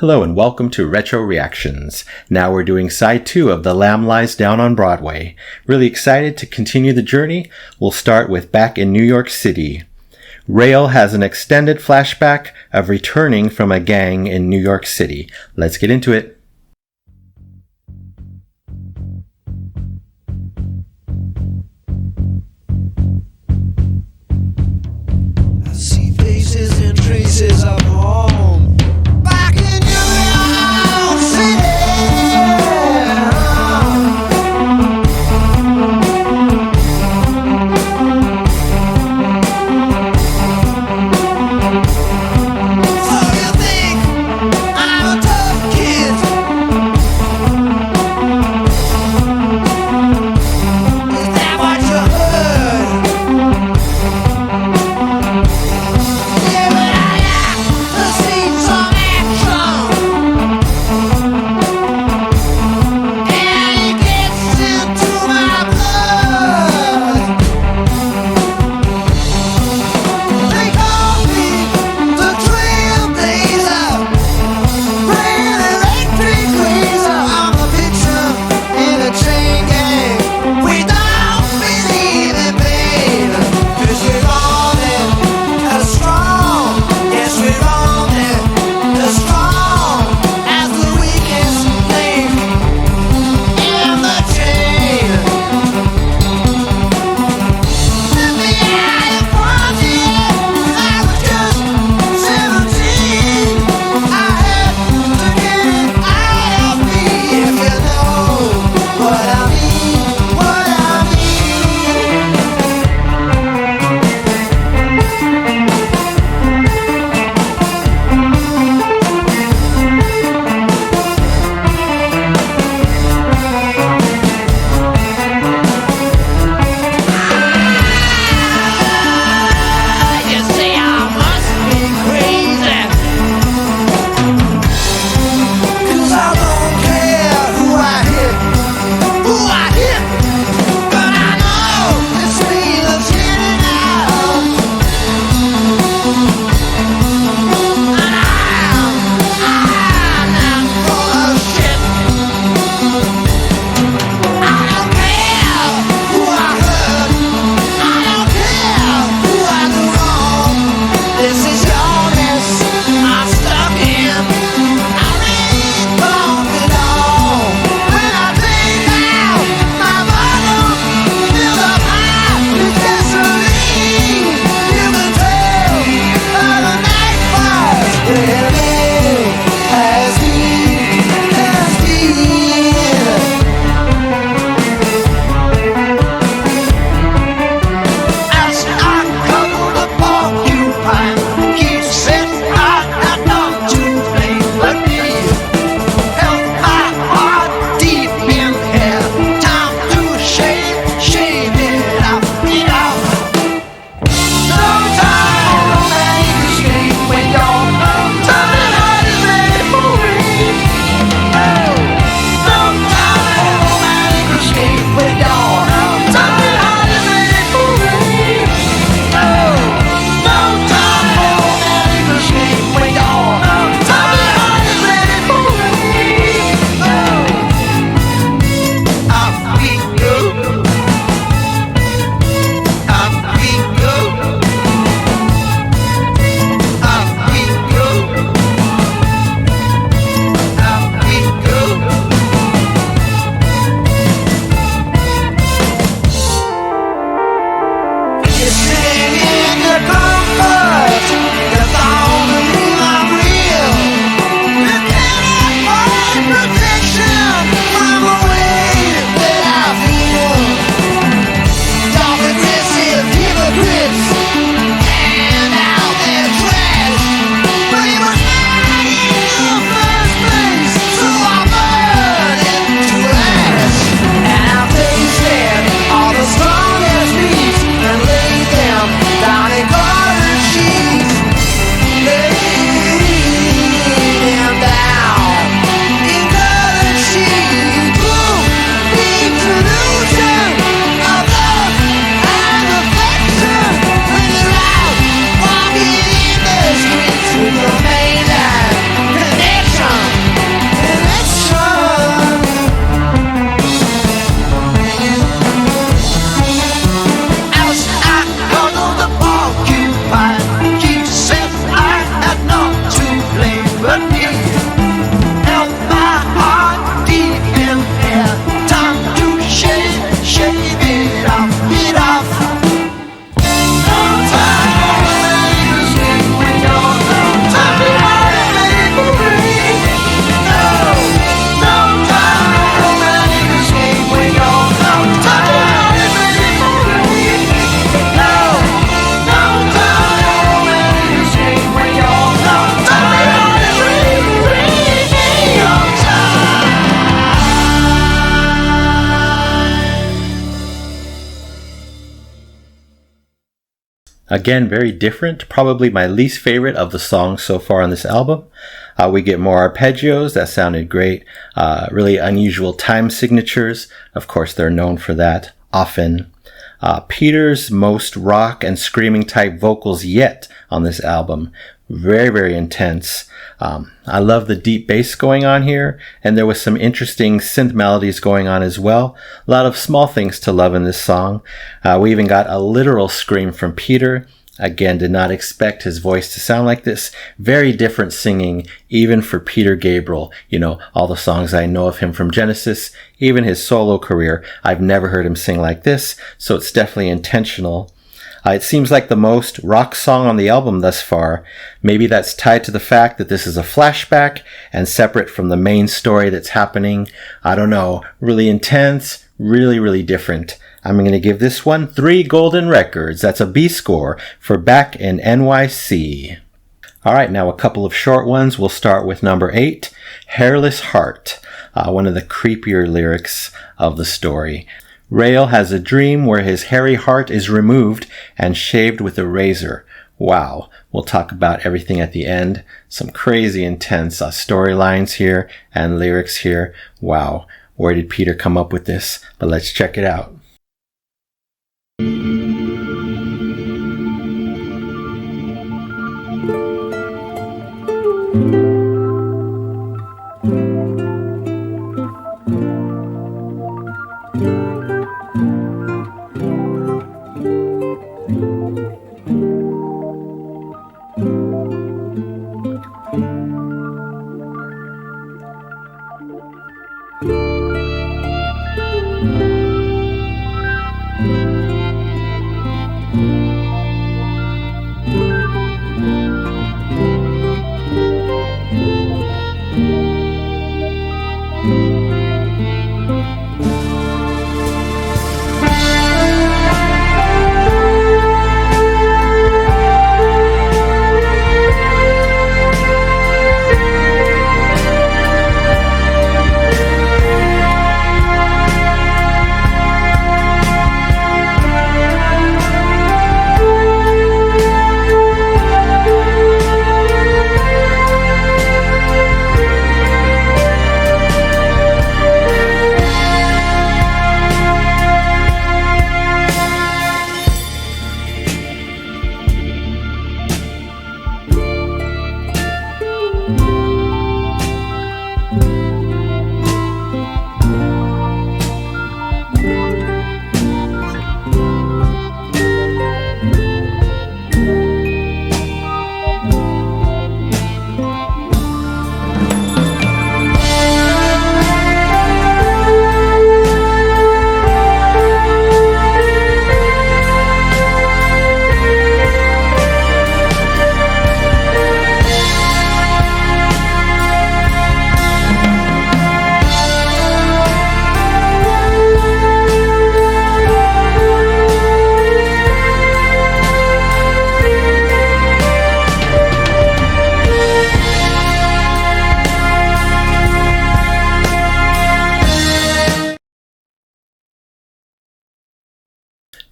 Hello and welcome to Retro Reactions. Now we're doing side 2 of The Lamb Lies Down on Broadway. Really excited to continue the journey. We'll start with back in New York City. Rail has an extended flashback of returning from a gang in New York City. Let's get into it. I see faces and traces of home back in New York City. So you think I'm a tough kid? Again, very different. Probably my least favorite of the songs so far on this album. We get more arpeggios. That sounded great. Really unusual time signatures. Of course, they're known for that often. Peter's most rock and screaming type vocals yet on this album. Very, very intense. I love the deep bass going on here, and there was some interesting synth melodies going on as well. A lot of small things to love in this song. We even got a literal scream from Peter. Again, did not expect his voice to sound like this. Very different singing, even for Peter Gabriel. You know, all the songs I know of him from Genesis, even his solo career, I've never heard him sing like this, so it's definitely intentional. It seems like the most rock song on the album thus far. Maybe that's tied to the fact that this is a flashback and separate from the main story that's happening. I don't know. Really intense, really, really different. I'm going to give this one 3 golden records. That's a B score for Back in NYC. All right, now a couple of short ones. We'll start with number 8, Hairless Heart, one of the creepier lyrics of the story. Rael has a dream where his hairy heart is removed and shaved with a razor. Wow. We'll talk about everything at the end. Some crazy intense storylines here and lyrics here. Wow. Where did Peter come up with this? But let's check it out.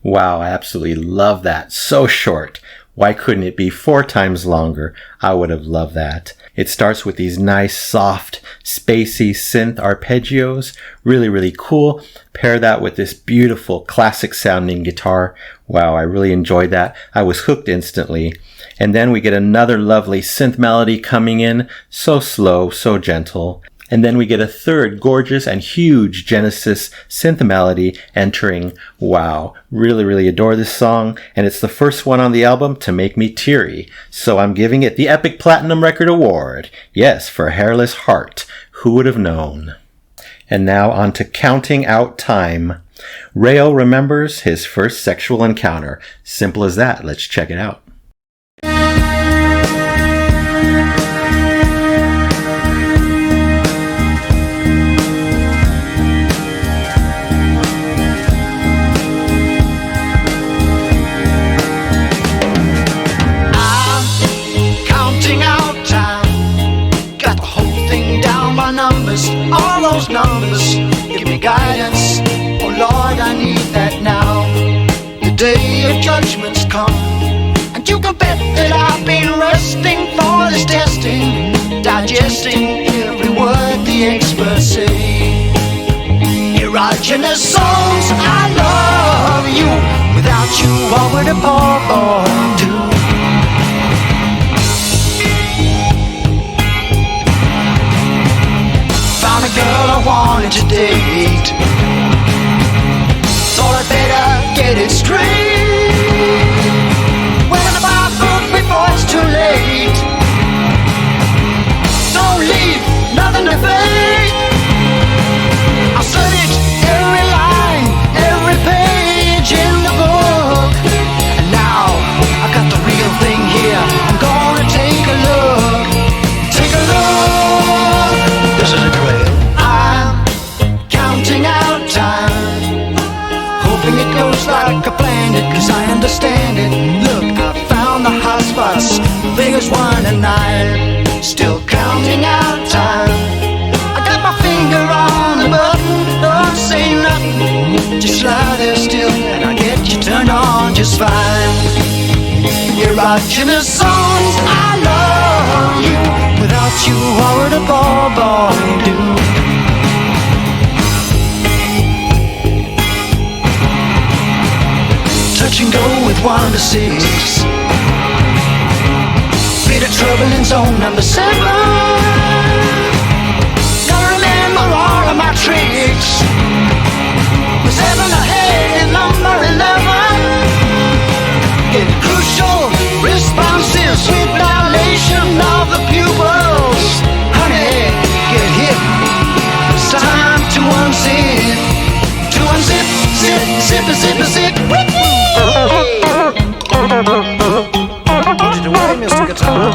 Wow, I absolutely love that. So short. Why couldn't it be 4 times longer? I would have loved that. It starts with these nice, soft, spacey synth arpeggios. Really, really cool. Pair that with this beautiful, classic sounding guitar. Wow, I really enjoyed that. I was hooked instantly. And then we get another lovely synth melody coming in. So slow, so gentle. And then we get a third gorgeous and huge Genesis synth melody entering. Wow, really, really adore this song. And it's the first one on the album to make me teary. So I'm giving it the Epic Platinum Record Award. Yes, for Hairless Heart. Who would have known? And now on to Counting Out Time. Rael remembers his first sexual encounter. Simple as that. Let's check it out. All those numbers give me guidance. Oh Lord, I need that now. The day of judgment's come. And you can bet that I've been resting for this testing, digesting every word the experts say. Erogenous songs, I love you. Without you, what would a poor boy do? Found a girl I wanted to date. Thought I'd better get it straight. When I buy a book before it's too late. Don't leave nothing to fate. I'll search every line, every page in the book. And now I got the real thing here. I'm gonna take a look. Take a look. This is a trail. I'm counting out time, hoping it goes like I planned it, 'cause I understand it. Look, I found the hot spots. Figures 1 and 9. Still counting out time. I got my finger on the button. Don't say nothing, just lie there still, and I'll get you turned on just fine. Erogenous songs, I love you. Without you, what would a poor boy do? Touch and go with 1 to 6. Bit of trouble in zone number 7. Gotta remember all of my tricks. With 7 ahead in number 11. Get crucial responses, sweet dilation of the pupils. Honey, get hip. It's time to unzip. To unzip, zip, zip, zip, zip. Put it away, Mr. Guitar.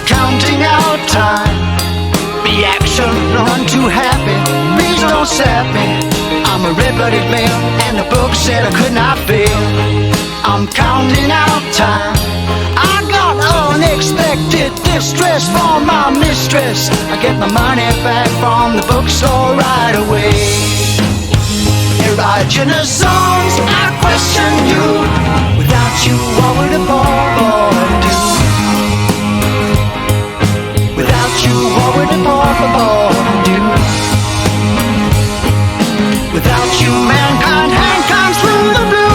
Counting out time. Reaction, none too happy. Please don't sap me. I'm a red-blooded male, and the book said I could not fail. I'm counting out time. I got unexpected distress from my mistress. I get my money back from the bookstore right away. Erogenous songs, I question you. Without you, what would a poor boy do? Without you, what would a poor boy do? Without you, mankind comes through the blue.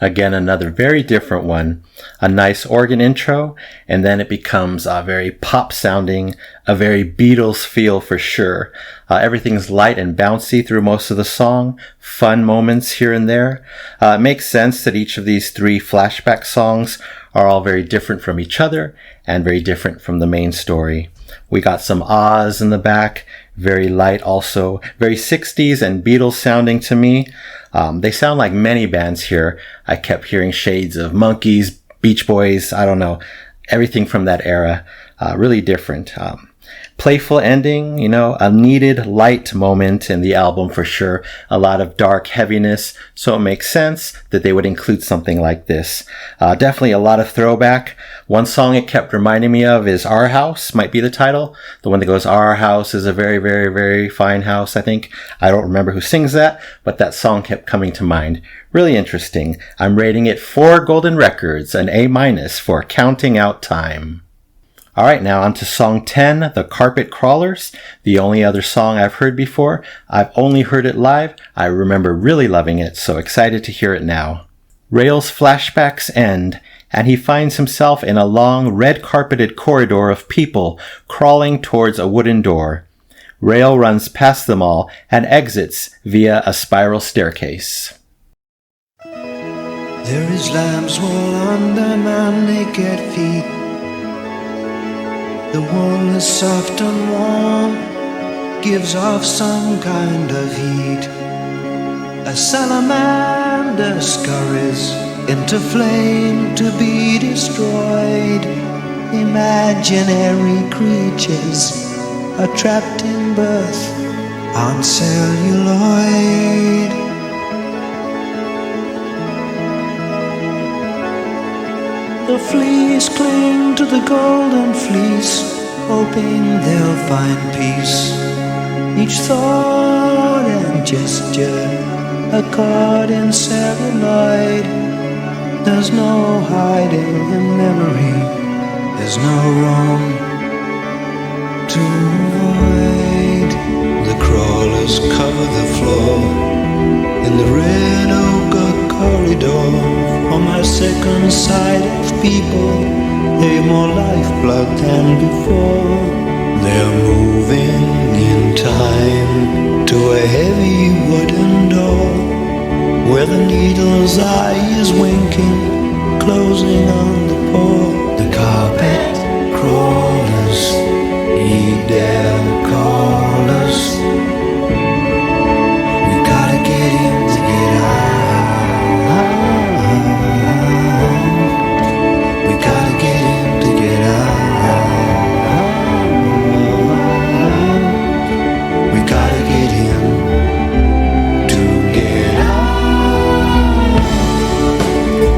Again, another very different one. A nice organ intro, and then it becomes very pop sounding, a very Beatles feel for sure. Everything's light and bouncy through most of the song, fun moments here and there. It makes sense that each of these 3 flashback songs are all very different from each other and very different from the main story. We got some ahs in the back, very light also, very 60s and Beatles sounding to me. They sound like many bands here. I kept hearing shades of Monkees, Beach Boys, I don't know, everything from that era. Really different. Playful ending, you know, a needed light moment in the album for sure. A lot of dark heaviness, so it makes sense that they would include something like this. Definitely a lot of throwback. One song it kept reminding me of is Our House, might be the title. The one that goes, Our house is a very, very, very fine house, I think. I don't remember who sings that, but that song kept coming to mind. Really interesting. I'm rating it 4 golden records, an A- for Counting Out Time. All right, now on to song 10, The Carpet Crawlers, the only other song I've heard before. I've only heard it live. I remember really loving it, so excited to hear it now. Rail's flashbacks end, and he finds himself in a long, red-carpeted corridor of people crawling towards a wooden door. Rail runs past them all and exits via a spiral staircase. There is lamb's wool under my naked feet. The wool is soft and warm, gives off some kind of heat. A salamander scurries into flame to be destroyed. Imaginary creatures are trapped in birth on celluloid. The fleas cling to the golden fleece, hoping they'll find peace. Each thought and gesture a chord in celluloid. There's no hiding in memory, there's no wrong to avoid. The crawlers cover the floor in the red ochre corridor. On my second sight of people, they've more lifeblood than before. They're moving in time to a heavy wooden door, where the needle's eye is winking, closing on the poor. The carpet crawlers heed their callers. We gotta get in to get out. We gotta get in to get out. We gotta get in to get out.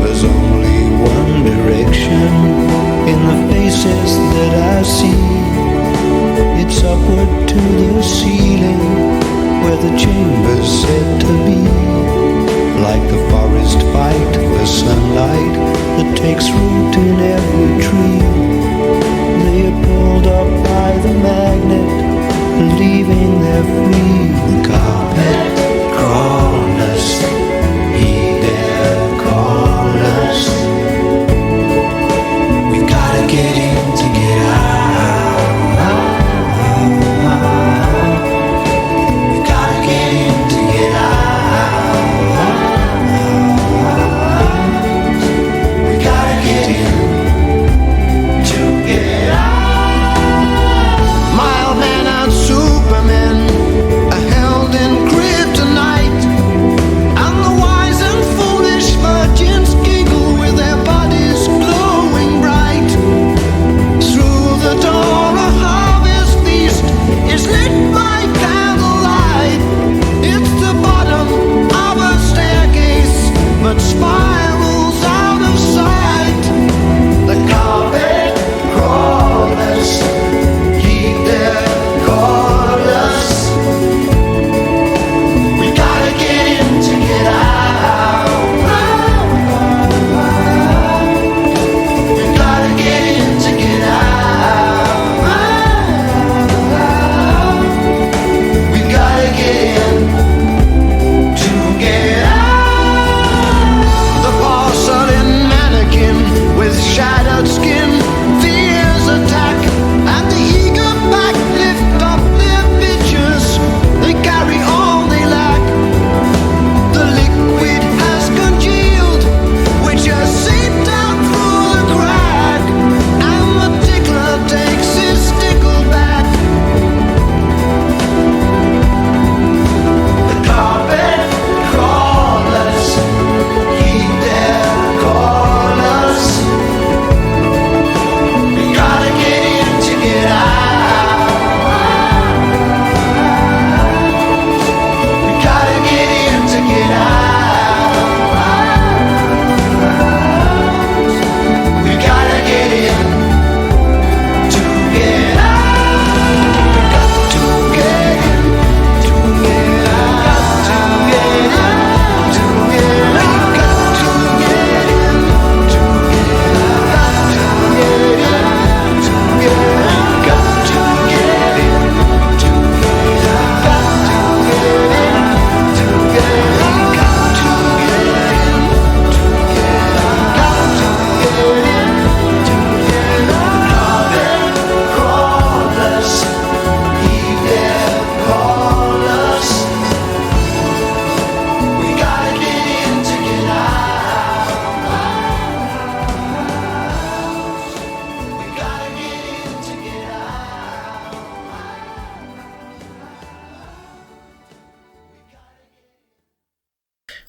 There's only one direction in the faces that I see. It's upward to the ceiling,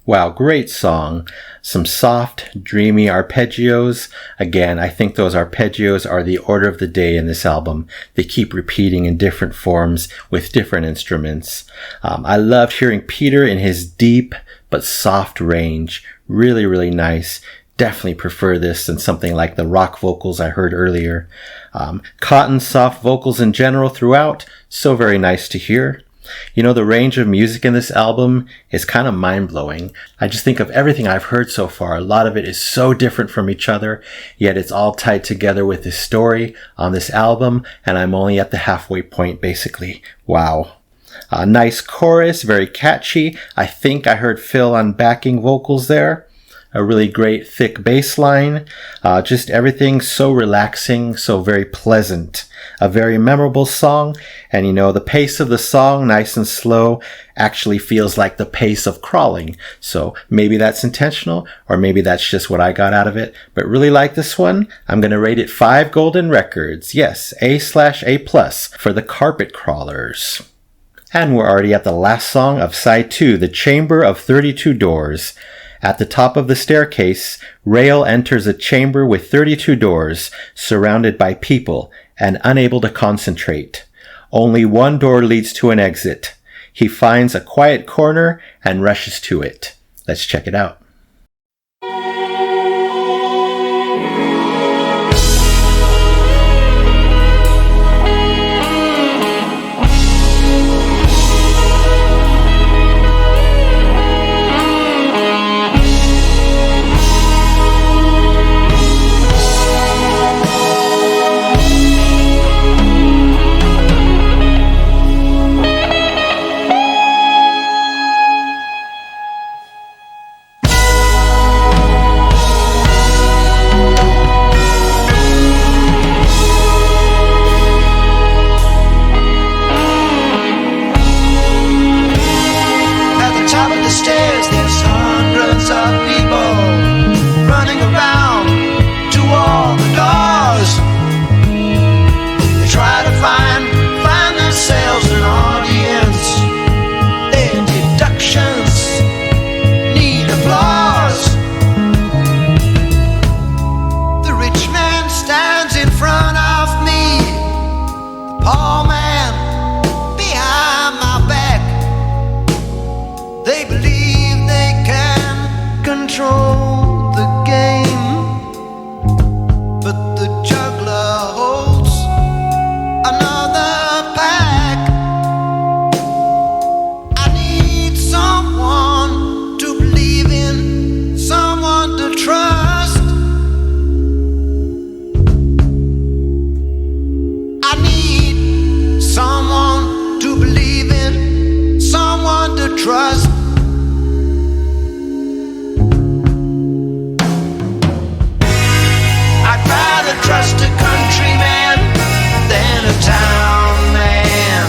Wow, great song. Some soft, dreamy arpeggios. Again, I think those arpeggios are the order of the day in this album. They keep repeating in different forms with different instruments. I loved hearing Peter in his deep but soft range. Really, really nice. Definitely prefer this than something like the rock vocals I heard earlier. Cotton's soft vocals in general throughout, so very nice to hear. You know, the range of music in this album is kind of mind-blowing. I just think of everything I've heard so far. A lot of it is so different from each other, yet it's all tied together with this story on this album, and I'm only at the halfway point, basically. Wow. A nice chorus, very catchy. I think I heard Phil on backing vocals there. A really great thick bass line. Just everything so relaxing, so very pleasant. A very memorable song. And you know, the pace of the song, nice and slow, actually feels like the pace of crawling. So maybe that's intentional, or maybe that's just what I got out of it. But really like this one. I'm going to rate it 5 golden records. Yes, A/A+ for the Carpet Crawlers. And we're already at the last song of side 2, The Chamber of 32 Doors. At the top of the staircase, Rael enters a chamber with 32 doors, surrounded by people, and unable to concentrate. Only one door leads to an exit. He finds a quiet corner and rushes to it. Let's check it out. Trust. I'd rather trust a countryman than a town man.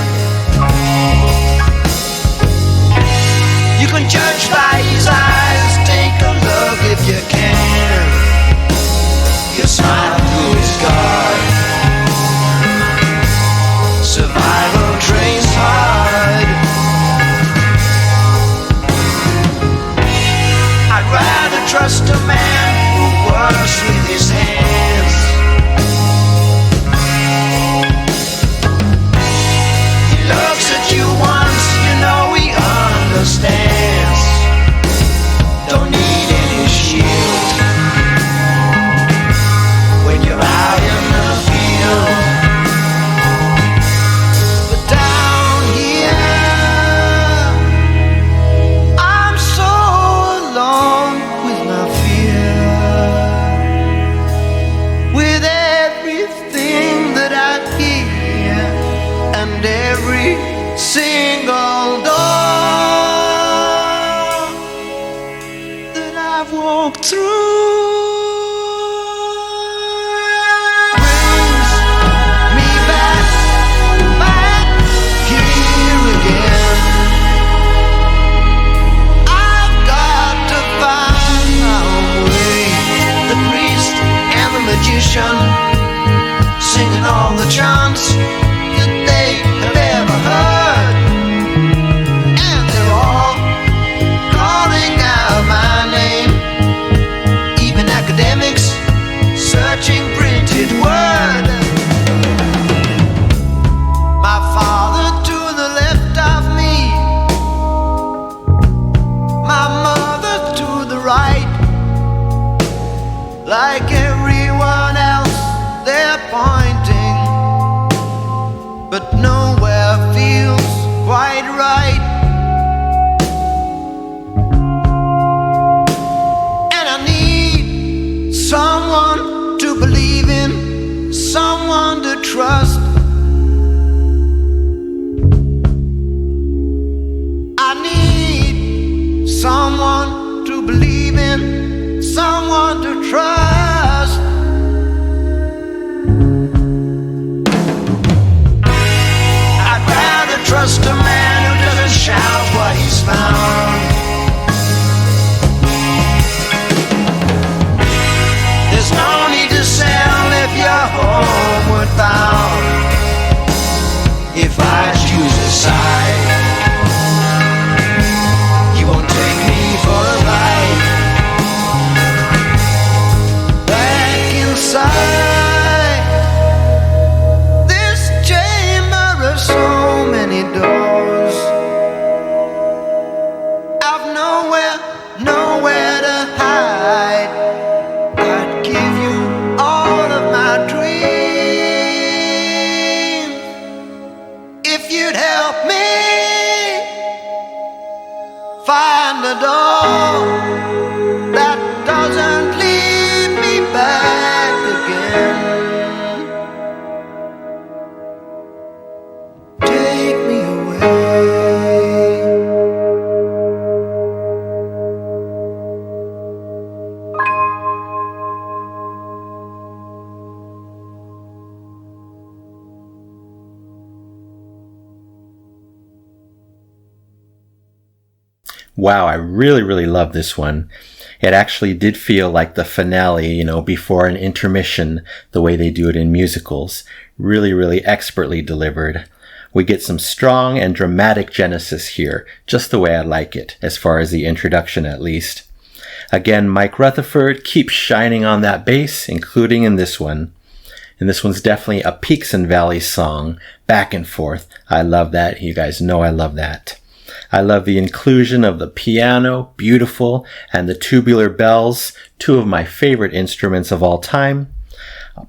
You can judge by his eyes, take a look if you can. You smile through his guard. Survival trains hard. I'd rather trust a man who works with his hands. He looks at you once, you know he understands. trust. I need someone to believe in, someone to trust. I'd rather trust a man who doesn't shout what he's found. There's no need to sell if you're homeward bound. If I choose a side, you won't take me for a ride. Back inside this chamber of so many doors, I've nowhere to hide. I'd give you all of my dreams if you'd help me find a door that doesn't lead me back again. Take me away. Wow, I really love this one. It actually did feel like the finale, before an intermission, the way they do it in musicals. Really expertly delivered. We get some strong and dramatic Genesis here, just the way I like it, as far as the introduction at least. Again, Mike Rutherford keeps shining on that bass, including in this one. And this one's definitely a peaks and valleys song, back and forth. I love that. You guys know I love that. I love the inclusion of the piano, beautiful, and the tubular bells, two of my favorite instruments of all time.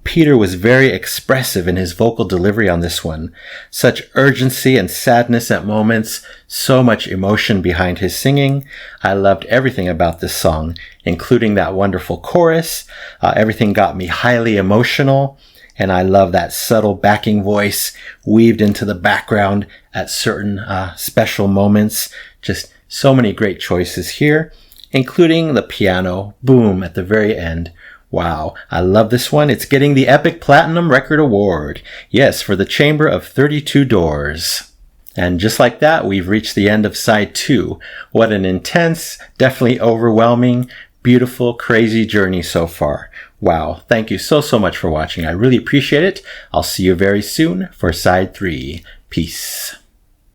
Peter was very expressive in his vocal delivery on this one. Such urgency and sadness at moments, so much emotion behind his singing. I loved everything about this song, including that wonderful chorus. Everything got me highly emotional. And I love that subtle backing voice weaved into the background at certain special moments. Just so many great choices here, including the piano boom at the very end. Wow, I love this one. It's getting the Epic Platinum Record Award. Yes, for the Chamber of 32 Doors. And just like that, we've reached the end of side 2. What an intense, definitely overwhelming, beautiful, crazy journey so far. Wow, thank you so much for watching. I really appreciate it. I'll see you very soon for side 3. Peace.